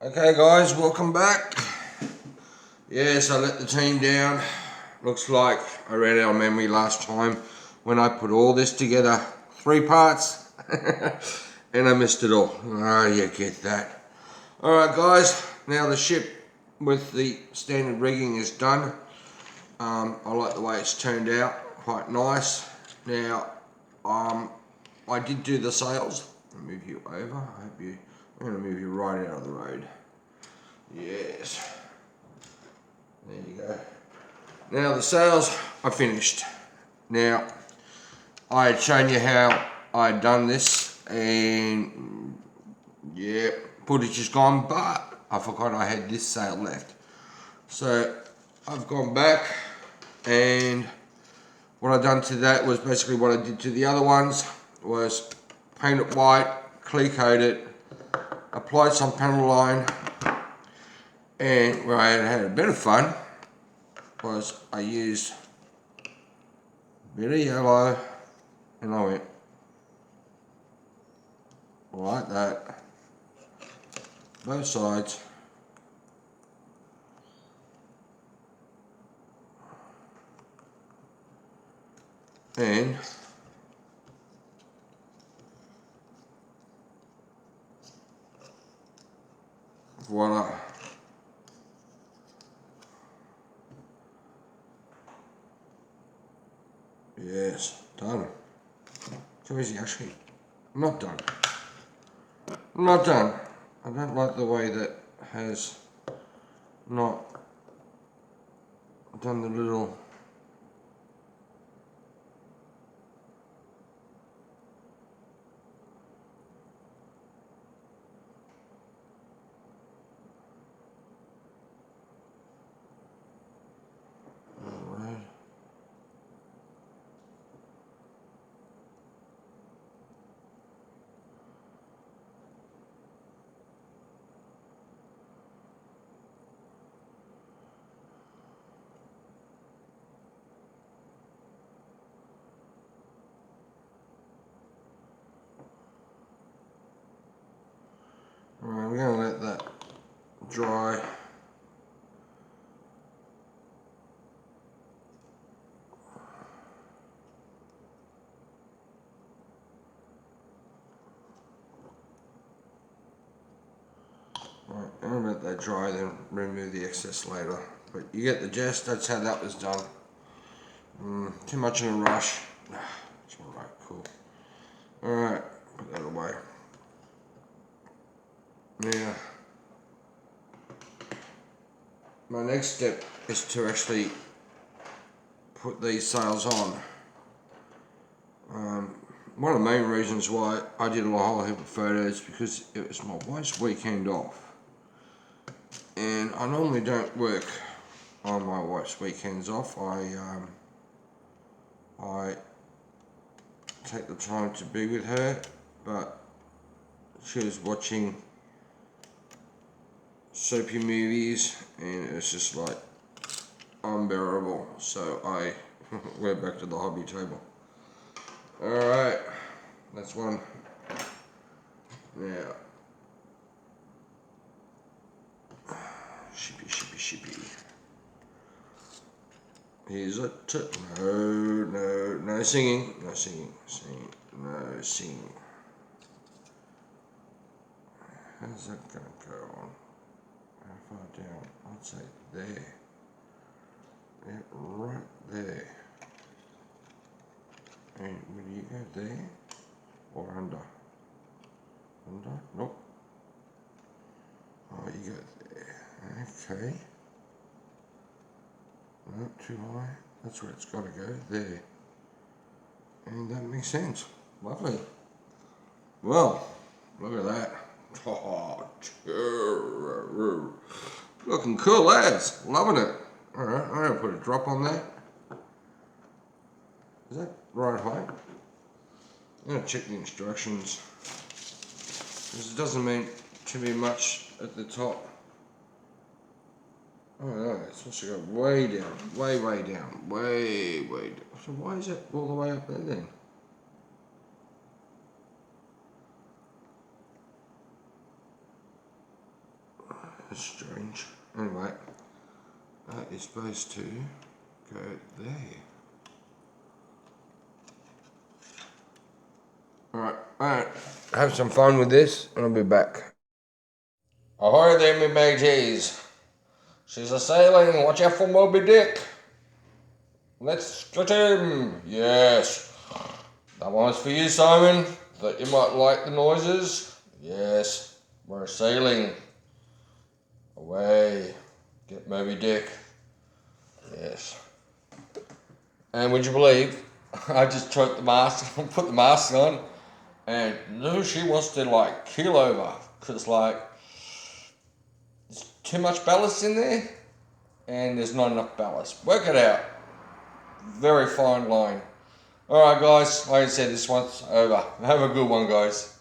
Okay guys, welcome back. Yes, I let the team down. Looks like I ran out of memory last time when I put all this together. 3 parts. And I missed it all. Oh, you get that. Alright guys, now the ship with the standard rigging is done. I like the way it's turned out, quite nice. Now, I did do the sails. I'll move you over. I'm going to move you right out of the road. Yes. There you go. Now the sails are finished. Now, I had shown you how I had done this, and yeah, footage is gone, but I forgot I had this sail left. So I've gone back, and what I've done to that was basically what I did to the other ones, was paint it white, clear coat it, applied some panel line, and where I had a bit of fun was I used a bit of yellow, and I went like that, both sides, and voila. Yes, done. Too easy actually. Not done. Not done. I don't like the way that has not done the little Alright, I'm going to let that dry. Right, I'm going to let that dry, then remove the excess later. But you get the gist, that's how that was done. Too much in a rush. It's alright, cool. Alright, put that away. Now, my next step is to actually put these sails on. One of the main reasons why I did a whole heap of photos because it was my wife's weekend off, and I normally don't work on my wife's weekends off. I take the time to be with her, but she was watching soapy movies and it's just like unbearable, so I went back to the hobby table. Alright, that's one. Now, shippy. Here's a tip. No singing. No singing. How's that gonna go on? How far down? I'd say there. Yeah, right there. And will you go there or under? Under? Nope. Oh, you go there. Okay. Not too high. That's where it's got to go. There. And that makes sense. Lovely. Well, look at that. Oh, looking cool, lads. Loving it. Alright, I'm going to put a drop on that. Is that right height? I'm going to check the instructions, because it doesn't mean to be much at the top. Oh no, it's supposed to go way down, way down, way down. So why is it all the way up there then? That's strange. Anyway, that is supposed to go there. Alright, have some fun with this and I'll be back. Ahoy there, me mateys. She's a sailing, watch out for Moby Dick. Let's get him. Yes. That one's for you, Simon. Thought you might like the noises. Yes, we're sailing. Away. Get Moby Dick. Yes. And would you believe, I just took the mask, put the mask on, and no, she wants to like keel over, because like, there's too much ballast in there, and there's not enough ballast. Work it out. Very fine line. Alright guys, like I said, this one's over. Have a good one, guys.